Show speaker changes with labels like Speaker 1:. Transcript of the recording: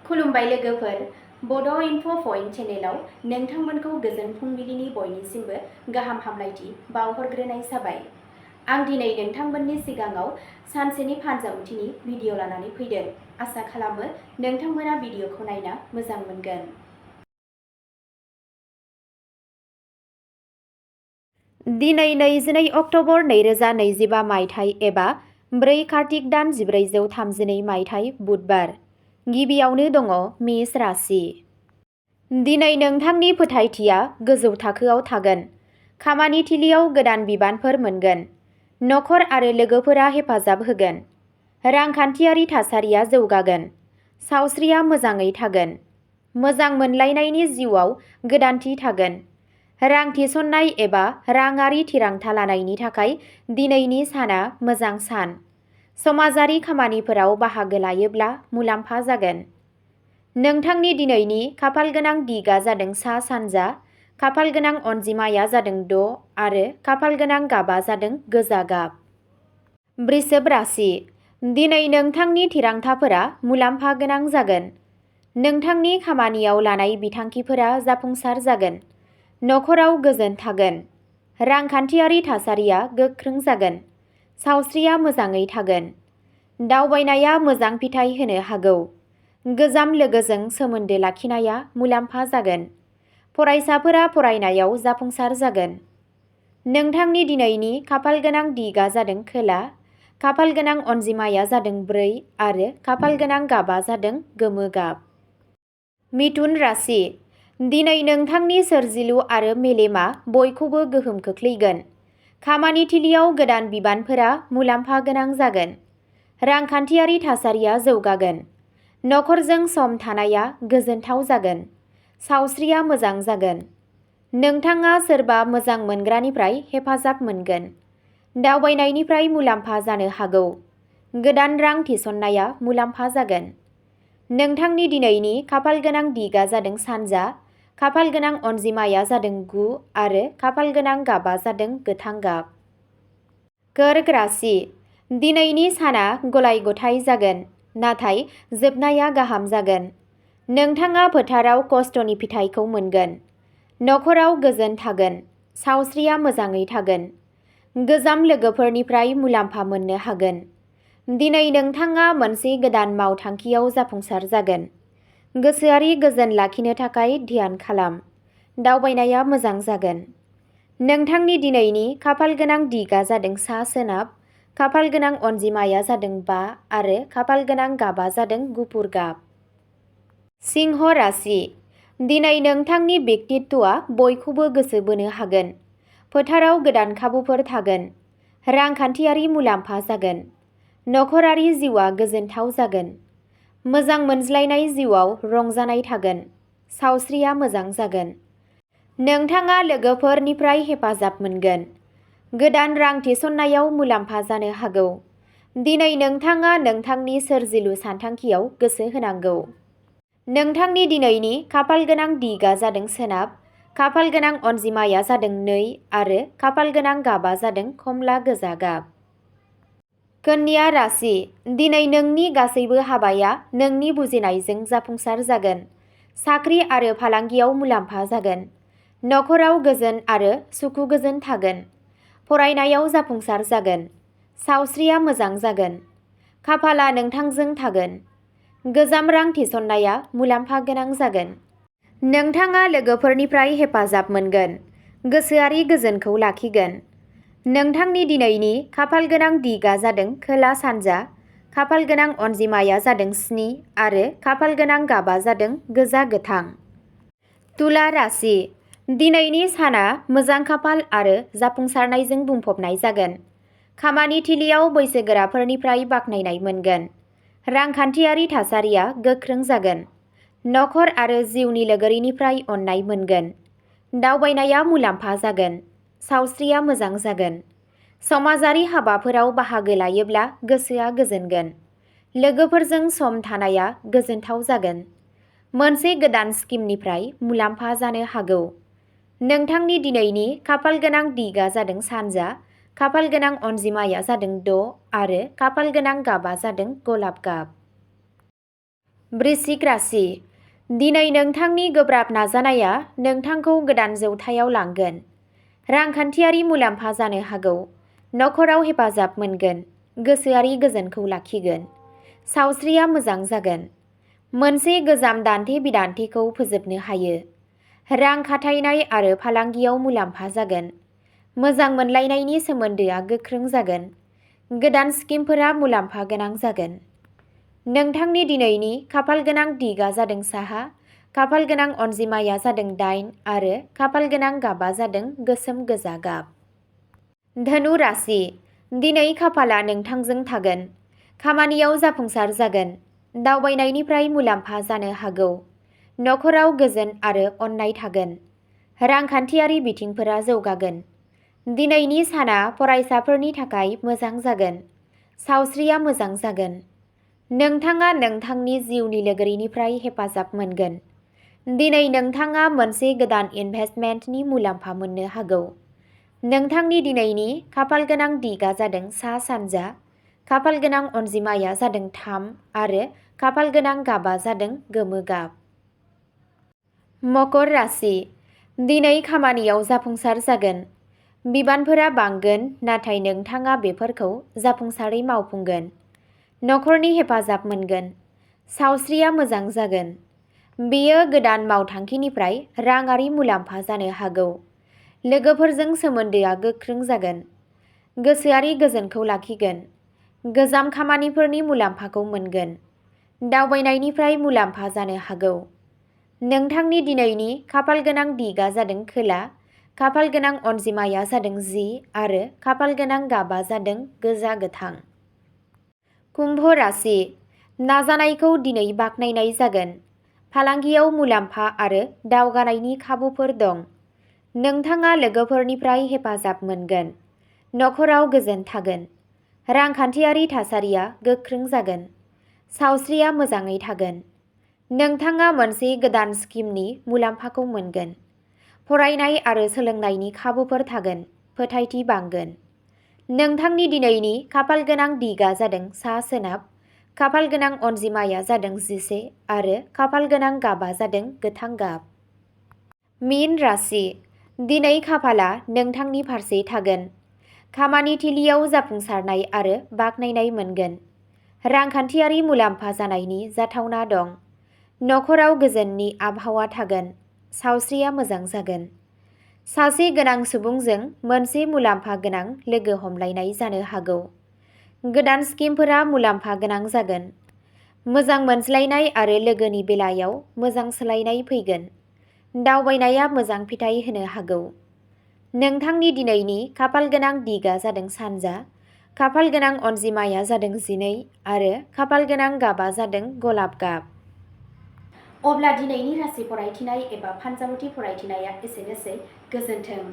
Speaker 1: खुलुमबाय लोगोफोर, बड' इनफ' पइन्ट चेनेलाव नोंथांमोनखौ गोजोन फुंबिलिनि बयनिसिमबो गाहाम हामलायथि बावहरग्रोनाय जाबाय। आं दिनै नोंथांमोननि सिगाङाव सानसेनि फानजामुथिनि भिडिअ लानानै फैदों। आसा खालामो नोंथांमोना भिडिअखौ नायना मोजां मोनगोन। दिनै 22 अक्ट'बर 2025 मायथाइ एबा 4 कार्तिक दान 1432 मायथाइ बुधबार। गिबियावनो दङ मेष राशि। दिनै नोंथांनि फोथायथिया गोजौ थाखोआव थागोन। खामानि थिलियाव गोदान बिबानफोर मोनगोन। नखर आरो लोगोफोरा हेफाजाब होगोन। रांखान्थियारि थासारिया जौगागोन। सावस्रिया मोजाङै थागोन। मोजां मोनलायनायनि जिउआव गोदानथि थागोन। रां थिसननाय एबा राङारि थिरांथा लानायनि थाखाय दिनैनि साना मोजां सान। समाजारि खामानिफोराव बाहागो लायोब्ला मुलाम्फा जागोन। नोंथांनि दिनैनि खाफालगोनां दिगआ जादों सा सानजा, खाफालगोनां अनजिमाया जादों 6 आरो खाफालगोनां गाबा जादों गोजा गाब। वृषभ राशि। दिनै नोंथांनि थिरांथाफोरा मुलाम्फा गोनां जागोन। नोंथांनि खामानियाव लानाय बिथांखिफोरा जाफुंसार जागोन। नखराव गोजोन थागोन। रांखान्थियारि थासारिया गोख्रों जागोन। सावस्रिया मोजाङै थागोन। दावबायनाया मोजां फिथाय होनो हागौ। गोजाम लोगोजों सोमोन्दो लाखिनाया मुलाम्फा जागोन। फरायसाफोरा फरायनायाव जाफुंसार जागोन। नोंथांनि दिनैनि खाफालगोनां दिगआ जादों खोला, खाफालगोनां अनजिमाया जादों 4 आरो खाफालगोनां गाबा जादों गोमो गाब। मिथुन राशि। दिनै नोंथांनि सोरजिलु आरो मेलेमआ बयखौबो गोहोम खोख्लैगोन। खामानि थिलियाव गोदान बिबानफोरा मुलाम्फा गोनां जागोन। रांखान्थियारि थासारिया जौगागोन। नखरजों सम थानाया गोजोनथाव जागोन। सावस्रिया मोजां जागोन। नोंथाङा सोरबा मोजां मोनग्रानिफ्राय हेफाजाब मोनगोन। दावबायनायनिफ्राय मुलाम्फा जानो हागौ। गोदान रां थिसननाया मुलाम्फा जागोन। नोंथांनि दिनैनि खाफालगोनां दिगआ जादों सानजा, खाफालगोनां अनजिमाया जादों 9 आरो खाफालगोनां गाबा जादों गोथां गाब। कर्क राशि। दिनैनि साना गलाय-गथाय जागोन, नाथाय जोबनाया गाहाम जागोन। नोंथाङा फोथाराव खस्थ'नि फिथाइखौ मोनगोन। नखराव गोजोन थागोन। सावस्रिया मोजाङै थागोन। गोजाम लोगोफोरनिफ्राय मुलाम्फा मोननो हागोन। दिनै नोंथाङा मोनसे गोदान मावथांखियाव जाफुंसार जागोन। गोसोआरि गोजोन लाखिनो थाखाय ध्यान खालाम। दावबायनाया मोजां जागोन। नोंथांनि दिनैनि खाफालगोनां दिगआ जादों सा सोनाब, खाफालगोनां अनजिमाया जादों 5 आरो खाफालगोनां गाबा जादों गुफुर गाब। सिंह राशि। दिनै नोंथांनि व्यक्तित्वआ बयखौबो गोसो बोनो हागोन। फोथाराव गोदान खाबुफोर थागोन। रांखान्थियारि मुलाम्फा जागोन। नखरारि जिउआ गोजोनथाव जागोन। मोजां मोनज्लायनाय जिउआव रंजानाय थागोन। सावस्रिया मोजां जागोन। नोंथाङा लोगोफोरनिफ्राय हेफाजाब मोनगोन। गोदान रां थिसननायाव मुलाम्फा जानो हागौ। दिनै नोंथाङा नोंथांनि सोरजिलु सानथांखियाव गोसो होनांगौ। नोंथांनि दिनैनि खाफालगोनां दिगआ जादों सोनाब, खाफालगोनां अनजिमाया जादों 2 आरो खाफालगोनां गाबा जादों खमला गोजा गाब। कन्या राशि। दिनै नोंनि गासैबो हाबाया नोंनि बुजिनायजों जाफुंसार जागोन। साख्रि आरो फालांगियाव मुलाम्फा जागोन। नखराव गोजोन आरो सुखु गोजोन थागोन। फरायनायाव जाफुंसार जागोन। सावस्रिया मोजां जागोन। खाफाला नोंथांजों थागोन। गोजाम रां थिसननाया मुलाम्फा गोनां जागोन। नोंथाङा लोगोफोरनिफ्राय हेफाजाब मोनगोन। गोसोआरि गोजोनखौ लाखिगोन। नोंथांनि दिनैनि खाफालगोनां दिगआ जादों खोला सानजा, खाफालगोनां अनजिमाया जादों 7 आरो खाफालगोनां गाबा जादों गोजा गोथां। तुला राशि। दिनैनि साना मोजां खाफाल आरो जाफुंसारनायजों बुंफबनाय जागोन। खामानि थिलियाव बैसोगोराफोरनिफ्राय बाख्नायनाय मोनगोन। रांखान्थियारि थासारिया गोख्रों जागोन। नखर आरो जिउनि लोगोरिनिफ्राय अननाय मोनगोन। दावबायनाया मुलाम्फा जागोन। सावस्रिया मोजां जागोन। समाजारि हाबाफोराव बाहागो लायोब्ला गोसोआ गोजोनगोन। लोगोफोरजों सम थानाया गोजोनथाव जागोन। मोनसे गोदान स्किमनिफ्राय मुलाम्फा जानो हागौ। नोंथांनि दिनैनि खाफालगोनां दिगआ जादों सानजा, खाफालगोनां अनजिमाया जादों 6 आरो खाफालगोनां गाबा जादों गलाब गाब। वृश्चिक राशि। दिनै नोंथांनि गोब्राब नाजानाया नोंथांखौ गोदान जौथायाव लांगोन। रांखान्थियारि मुलाम्फा जानो हागौ। नखराव हेफाजाब मोनगोन। गोसोआरि गोजोनखौ लाखिगोन। सावस्रिया मोजां जागोन। मोनसे गोजाम दान्थे बिदान्थेखौ फोजोबनो हायो। रां खाथायनाय आरो फालांगियाव मुलाम्फा जागोन। मोजां मोनलायनायनि सोमोन्दोआ गोख्रों जागोन। गोदान स्किमफोरा मुलाम्फा गोनां जागोन। नोंथांनि दिनैनि खाफालगोनां दिगआ जादों साहा, खाफालगोनां अनजिमाया जादों 8 आरो खाफालगोनां गाबा जादों गोसोम गोजा गाब। धनु राशि। दिनै खाफाला नोंथांजों थागोन। खामानियाव जाफुंसार जागोन। दावबायनायनिफ्राय मुलाम्फा जानो हागौ। नखराव गोजोन आरो अननाय थागोन। रांखान्थियारि बिथिंफोरा जौगागोन। दिनैनि साना फरायसाफोरनि थाखाय मोजां जागोन। सावस्रिया मोजां जागोन। नोंथाङा नोंथांनि जिउनि लोगोरिनिफ्राय हेफाजाब मोनगोन। दिनै नोंथाङा मोनसे गोदान इनभेस्टमेन्टनि मुलाम्फा मोननो हागौ। नोंथांनि दिनैनि खाफालगोनां दिगआ जादों सा सानजा, खाफालगोनां अनजिमाया जादों 3 आरो खाफालगोनां गाबा जादों गोमो गाब। मकर राशि। दिनै खामानियाव जाफुंसार जागोन। बिबानफोरा बांगोन, नाथाय नोंथाङा बेफोरखौ जाफुंसारै मावफुंगोन। नखरनि हेफाजाब मोनगोन। सावस्रिया मोजां जागोन। बेयो गोदान मावथांखिनिफ्राय राङारि मुलाम्फा जानो हागौ। लोगोफोरजों सोमोन्दोआ गोख्रों जागोन। गोसोआरि गोजोनखौ लाखिगोन। गोजाम खामानिफोरनि मुलाम्फाखौ मोनगोन। दावबायनायनिफ्राय मुलाम्फा जानो हागौ। नोंथांनि दिनैनि खाफालगोनां दिगआ जादों खोला, खाफालगोनां अनजिमाया जादों 10 आरो खाफालगोनां गाबा जादों गोजा गोथां। कुम्भ राशि। नाजानायखौ दिनै बाख्नायनाय जागोन। फालांगियाव मुलाम्फा आरो दावगानायनि खाबुफोर दं। नोंथाङा लोगोफोरनिफ्राय हेफाजाब मोनगोन। नखराव गोजोन थागोन। रांखान्थियारि थासारिया गोख्रों जागोन। सावस्रिया मोजाङै थागोन। नोंथाङा मोनसे गोदान स्किमनि मुलाम्फाखौ मोनगोन। फरायनाय आरो सोलोंनायनि खाबुफोर थागोन। फोथायथि बांगोन। नोंथांनि दिनैनि खाफालगोनां दिगआ जादों सा सोनाब, खाफालगोनां अनजिमाया जादों 11 आरो खाफालगोनां गाबा जादों गोथां गाब। मीन राशि। दिनै खाफाला नोंथांनि फारसे थागोन। खामानि थिलियाव जाफुंसारनाय आरो बाख्नायनाय मोनगोन। रांखान्थियारि मुलाम्फा जानायनि जाथावना दं। नखराव गोजोननि आबहावा थागोन। सावस्रिया मोजां जागोन। सासे गोनां सुबुंजों मोनसे मुलाम्फा गोनां लोगो हमलायनाय जानो हागौ। गोदान स्किमफोरा मुलाम्फा गोनां जागोन। मोजां मोनज्लायनाय आरो लोगोनि बेलायाव मोजां सोलायनाय फैगोन। दावबायनाया मोजां फिथाय होनो हागौ। नोंथांनि दिनैनि खाफालगोनां दिगआ जादों सानजा, खाफालगोनां अनजिमाया जादों 12 आरो खाफालगोनां गाबा जादों गलाब गाब। अब्ला दिनैनि राशि फरायथिनाय एबा फानजामुथि फरायथिनाया एसेनोसै। गोजोन्थों।